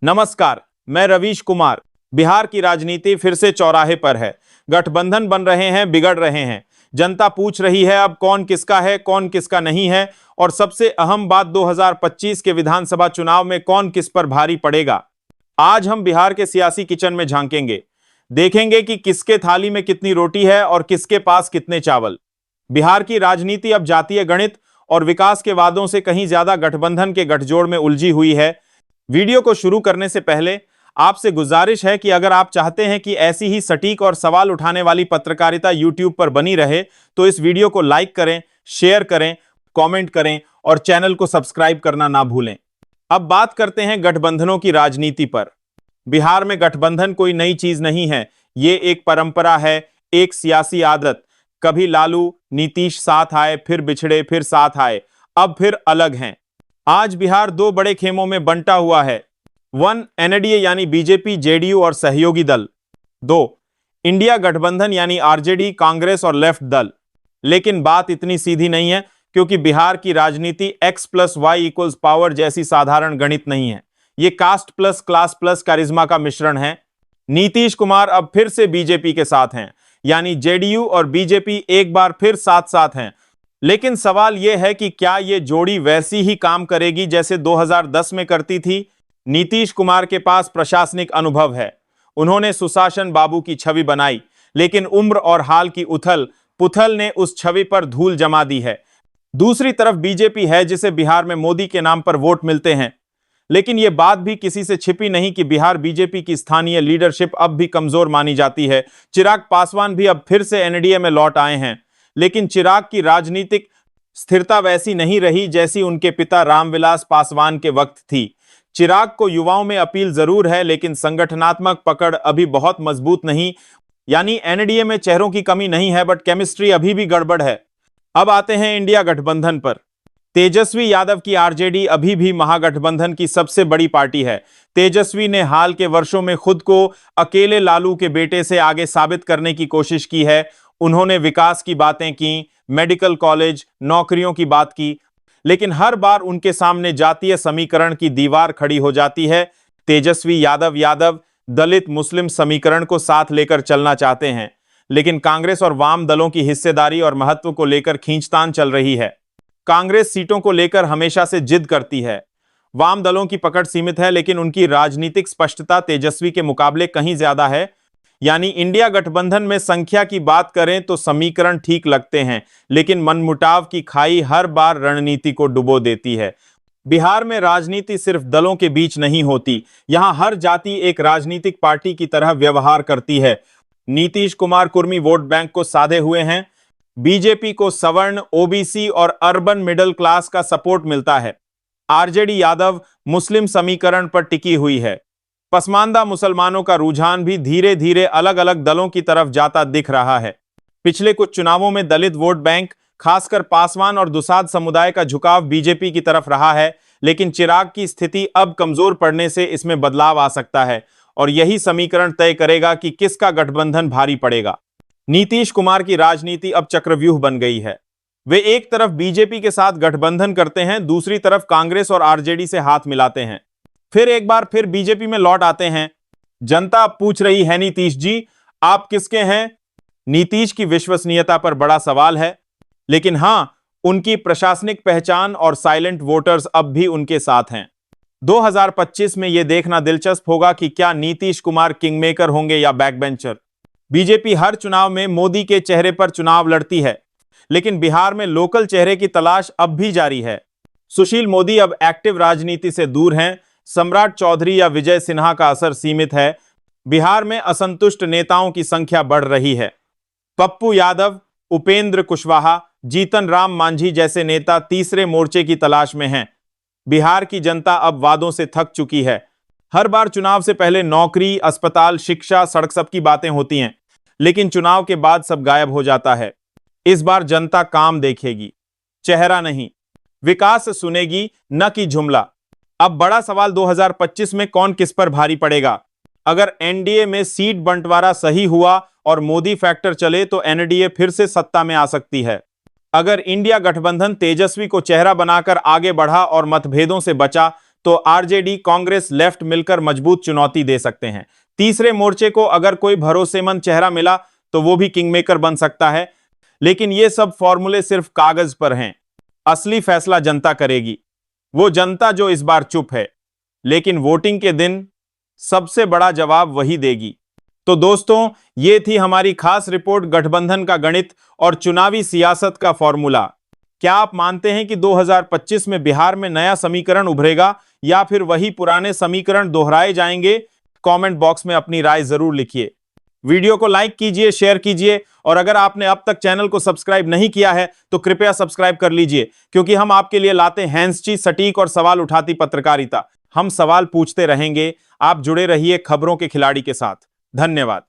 नमस्कार, मैं रवीश कुमार। बिहार की राजनीति फिर से चौराहे पर है। गठबंधन बन रहे हैं, बिगड़ रहे हैं। जनता पूछ रही है अब कौन किसका है, कौन किसका नहीं है। और सबसे अहम बात 2025 के विधानसभा चुनाव में कौन किस पर भारी पड़ेगा। आज हम बिहार के सियासी किचन में झांकेंगे, देखेंगे कि किसके थाली में कितनी रोटी है और किसके पास कितने चावल। बिहार की राजनीति अब जातीय गणित और विकास के वादों से कहीं ज्यादा गठबंधन के गठजोड़ में उलझी हुई है। वीडियो को शुरू करने से पहले आपसे गुजारिश है कि अगर आप चाहते हैं कि ऐसी ही सटीक और सवाल उठाने वाली पत्रकारिता YouTube पर बनी रहे तो इस वीडियो को लाइक करें, शेयर करें, कमेंट करें और चैनल को सब्सक्राइब करना ना भूलें। अब बात करते हैं गठबंधनों की राजनीति पर। बिहार में गठबंधन कोई नई चीज नहीं है, ये एक परंपरा है, एक सियासी आदत। कभी लालू नीतीश साथ आए, फिर बिछड़े, फिर साथ आए, अब फिर अलग हैं। आज बिहार दो बड़े खेमों में बंटा हुआ है। 1 एनडीए यानी बीजेपी, जेडीयू और सहयोगी दल। 2 इंडिया गठबंधन यानी आरजेडी, कांग्रेस और लेफ्ट दल। लेकिन बात इतनी सीधी नहीं है, क्योंकि बिहार की राजनीति x + y = पावर जैसी साधारण गणित नहीं है। ये कास्ट प्लस क्लास प्लस कारिज्मा का मिश्रण है। नीतीश कुमार अब फिर से बीजेपी के साथ हैं, यानी जेडीयू और बीजेपी एक बार फिर साथ साथ हैं। लेकिन सवाल यह है कि क्या यह जोड़ी वैसी ही काम करेगी जैसे 2010 में करती थी। नीतीश कुमार के पास प्रशासनिक अनुभव है, उन्होंने सुशासन बाबू की छवि बनाई, लेकिन उम्र और हाल की उथल पुथल ने उस छवि पर धूल जमा दी है। दूसरी तरफ बीजेपी है, जिसे बिहार में मोदी के नाम पर वोट मिलते हैं। लेकिन यह बात भी किसी से छिपी नहीं कि बिहार बीजेपी की स्थानीय लीडरशिप अब भी कमजोर मानी जाती है। चिराग पासवान भी अब फिर से एनडीए में लौट आए हैं, लेकिन चिराग की राजनीतिक स्थिरता वैसी नहीं रही जैसी उनके पिता रामविलास पासवान के वक्त थी। चिराग को युवाओं में अपील जरूर है, लेकिन संगठनात्मक पकड़ अभी बहुत मजबूत नहीं। यानी एनडीए में चेहरों की कमी नहीं है, बट केमिस्ट्री अभी भी गड़बड़ है। अब आते हैं इंडिया गठबंधन पर। तेजस्वी यादव की आरजेडी अभी भी महागठबंधन की सबसे बड़ी पार्टी है। तेजस्वी ने हाल के वर्षों में खुद को अकेले लालू के बेटे से आगे साबित करने की कोशिश की है। उन्होंने विकास की बातें की, मेडिकल कॉलेज, नौकरियों की बात की, लेकिन हर बार उनके सामने जातीय समीकरण की दीवार खड़ी हो जाती है। तेजस्वी यादव दलित मुस्लिम समीकरण को साथ लेकर चलना चाहते हैं, लेकिन कांग्रेस और वाम दलों की हिस्सेदारी और महत्व को लेकर खींचतान चल रही है। कांग्रेस सीटों को लेकर हमेशा से जिद करती है। वाम दलों की पकड़ सीमित है, लेकिन उनकी राजनीतिक स्पष्टता तेजस्वी के मुकाबले कहीं ज्यादा है। यानी इंडिया गठबंधन में संख्या की बात करें तो समीकरण ठीक लगते हैं, लेकिन मनमुटाव की खाई हर बार रणनीति को डुबो देती है। बिहार में राजनीति सिर्फ दलों के बीच नहीं होती, यहां हर जाति एक राजनीतिक पार्टी की तरह व्यवहार करती है। नीतीश कुमार कुर्मी वोट बैंक को साधे हुए हैं। बीजेपी को सवर्ण, ओबीसी और अर्बन मिडिल क्लास का सपोर्ट मिलता है। आरजेडी यादव मुस्लिम समीकरण पर टिकी हुई है। पसमानदा मुसलमानों का रुझान भी धीरे धीरे अलग अलग दलों की तरफ जाता दिख रहा है। पिछले कुछ चुनावों में दलित वोट बैंक, खासकर पासवान और दुसाद समुदाय का झुकाव बीजेपी की तरफ रहा है, लेकिन चिराग की स्थिति अब कमजोर पड़ने से इसमें बदलाव आ सकता है और यही समीकरण तय करेगा कि किसका गठबंधन भारी पड़ेगा। नीतीश कुमार की राजनीति अब चक्रव्यूह बन गई है। वे एक तरफ बीजेपी के साथ गठबंधन करते हैं, दूसरी तरफ कांग्रेस और आरजेडी से हाथ मिलाते हैं, फिर एक बार फिर बीजेपी में लौट आते हैं। जनता पूछ रही है, नीतीश जी आप किसके हैं? नीतीश की विश्वसनीयता पर बड़ा सवाल है, लेकिन हां, उनकी प्रशासनिक पहचान और साइलेंट वोटर्स अब भी उनके साथ हैं। 2025 में यह देखना दिलचस्प होगा कि क्या नीतीश कुमार किंगमेकर होंगे या बैकबेंचर। बीजेपी हर चुनाव में मोदी के चेहरे पर चुनाव लड़ती है, लेकिन बिहार में लोकल चेहरे की तलाश अब भी जारी है। सुशील मोदी अब एक्टिव राजनीति से दूर हैं। सम्राट चौधरी या विजय सिन्हा का असर सीमित है। बिहार में असंतुष्ट नेताओं की संख्या बढ़ रही है। पप्पू यादव, उपेंद्र कुशवाहा, जीतन राम मांझी जैसे नेता तीसरे मोर्चे की तलाश में हैं। बिहार की जनता अब वादों से थक चुकी है। हर बार चुनाव से पहले नौकरी, अस्पताल, शिक्षा, सड़क सब की बातें होती हैं, लेकिन चुनाव के बाद सब गायब हो जाता है। इस बार जनता काम देखेगी, चेहरा नहीं। विकास सुनेगी, न कि जुमला। अब बड़ा सवाल 2025 में कौन किस पर भारी पड़ेगा। अगर एनडीए में सीट बंटवारा सही हुआ और मोदी फैक्टर चले तो एनडीए फिर से सत्ता में आ सकती है। अगर इंडिया गठबंधन तेजस्वी को चेहरा बनाकर आगे बढ़ा और मतभेदों से बचा तो आरजेडी, कांग्रेस, लेफ्ट मिलकर मजबूत चुनौती दे सकते हैं। तीसरे मोर्चे को अगर कोई भरोसेमंद चेहरा मिला तो वो भी किंगमेकर बन सकता है। लेकिन ये सब फॉर्मूले सिर्फ कागज पर हैं। असली फैसला जनता करेगी, वो जनता जो इस बार चुप है, लेकिन वोटिंग के दिन सबसे बड़ा जवाब वही देगी। तो दोस्तों, ये थी हमारी खास रिपोर्ट, गठबंधन का गणित और चुनावी सियासत का फॉर्मूला। क्या आप मानते हैं कि 2025 में बिहार में नया समीकरण उभरेगा या फिर वही पुराने समीकरण दोहराए जाएंगे? कमेंट बॉक्स में अपनी राय जरूर लिखिए। वीडियो को लाइक कीजिए, शेयर कीजिए, और अगर आपने अब तक चैनल को सब्सक्राइब नहीं किया है तो कृपया सब्सक्राइब कर लीजिए, क्योंकि हम आपके लिए लाते हैं हैंसची, सटीक और सवाल उठाती पत्रकारिता। हम सवाल पूछते रहेंगे। आप जुड़े रहिए खबरों के खिलाड़ी के साथ। धन्यवाद।